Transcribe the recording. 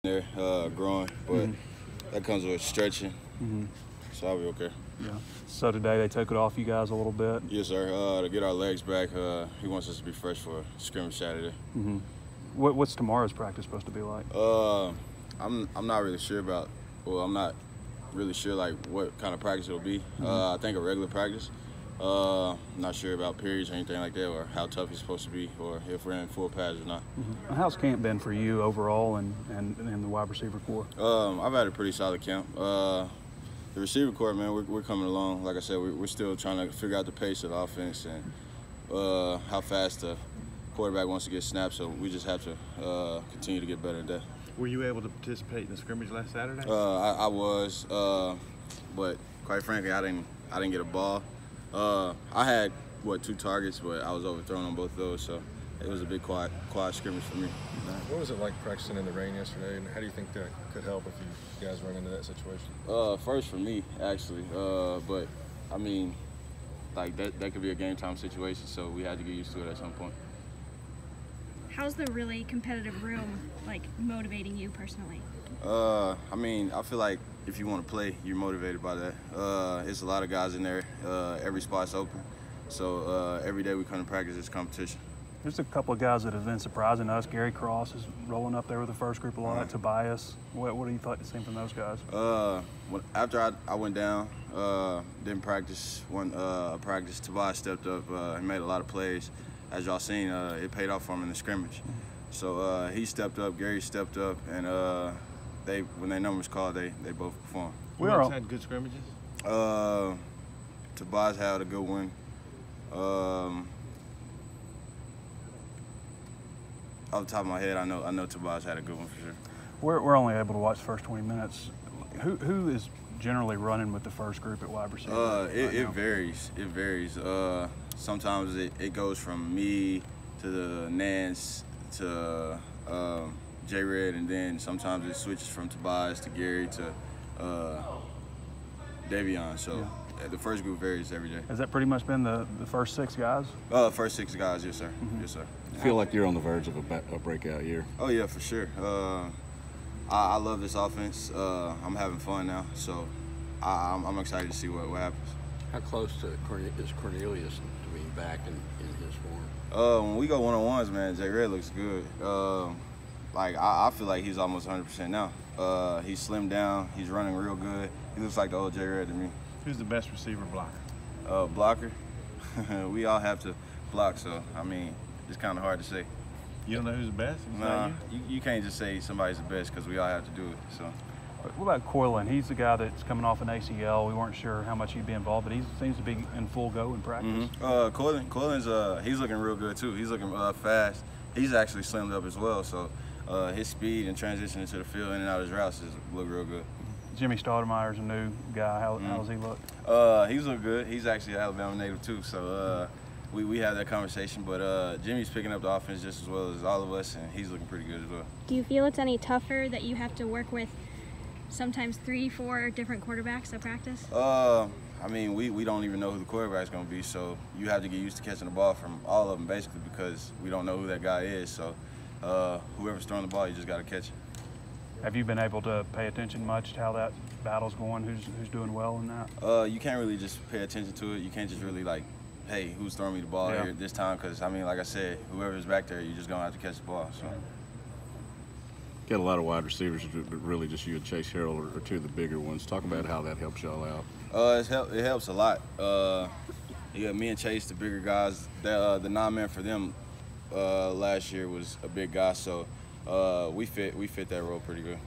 there growing, but that comes with stretching, so I'll be okay. Yeah. So today they took it off you guys a little bit? Yes, sir. To get our legs back, he wants us to be fresh for scrimmage Saturday. What's tomorrow's practice supposed to be like? I'm not really sure about. Well, I'm not really sure like what kind of practice it'll be. I think a regular practice. I'm not sure about periods or anything like that, or how tough it's supposed to be, or if we're in full pads or not. How's camp been for you overall and the wide receiver core? I've had a pretty solid camp. The receiver core, man, we're coming along. Like I said, we're still trying to figure out the pace of the offense and how fast the quarterback wants to get snaps. So we just have to continue to get better at that. Were you able to participate in the scrimmage last Saturday? I was, but quite frankly, I didn't get a ball. I had 2 targets, but I was overthrown on both of those. So it was a big quad scrimmage for me. What was it like practicing in the rain yesterday, and how do you think that could help if you guys run into that situation? First for me, actually, but I mean, like that could be a game time situation, so we had to get used to it at some point. How's the really competitive room like motivating you personally? I mean, I feel like if you want to play, you're motivated by that. It's a lot of guys in there. Every spot's open, so every day we come to practice this competition. There's a couple of guys that have been surprising us. Gary Cross is rolling up there with the first group a lot. Tobias, what do you thought to see from those guys? After I went down, didn't practice practice, Tobias stepped up. He made a lot of plays. As y'all seen, it paid off for him in the scrimmage. So he stepped up, Gary stepped up, and when their numbers called, they both performed. We all had good scrimmages. Tobias had a good one. Off the top of my head, I know Tobias had a good one for sure. We're only able to watch the first 20 minutes. Who is generally running with the first group at wide receiver? It varies. It varies. Sometimes it goes from me to the Nance to J-Red, and then sometimes it switches from Tobias to Gary to Davion. So the first group varies every day. Has that pretty much been the first 6 guys? First 6 guys, yes sir. Yes sir. I feel like you're on the verge of a breakout year. Oh yeah, for sure. I love this offense. I'm having fun now, so I'm excited to see what happens. How close is Cornelius to being back in his form? When we go one-on-ones, man, J-Red looks good. I feel like he's almost 100% now. He's slimmed down. He's running real good. He looks like the old J-Red to me. Who's the best receiver blocker? Blocker? We all have to block, so, I mean, it's kind of hard to say. You don't know who's the best? Nah, you can't just say somebody's the best because we all have to do it, so. What about Coylan? He's the guy that's coming off an ACL. We weren't sure how much he'd be involved, but he seems to be in full go in practice. Coylan's he's looking real good too. He's looking fast. He's actually slimmed up as well, so his speed and transition into the field in and out of his routes look real good. Jimmy Stoudemire's a new guy. How does he look? He's look good. He's actually an Alabama native too, so we had that conversation. But Jimmy's picking up the offense just as well as all of us, and he's looking pretty good as well. Do you feel it's any tougher that you have to work with sometimes 3-4 different quarterbacks at practice? I mean, we don't even know who the quarterback's going to be, so you have to get used to catching the ball from all of them basically because we don't know who that guy is. So whoever's throwing the ball, you just got to catch it. Have you been able to pay attention much to how that battle's going? Who's doing well in that? You can't really just pay attention to it. You can't just really like, hey, who's throwing me the ball here this time? Because, I mean, like I said, whoever's back there, you're just going to have to catch the ball. So. Got a lot of wide receivers, but really just you and Chase Harrell are 2 of the bigger ones. Talk about how that helps y'all out. It helps a lot. Me and Chase, the bigger guys. The 9-man for them last year was a big guy, so we fit that role pretty good.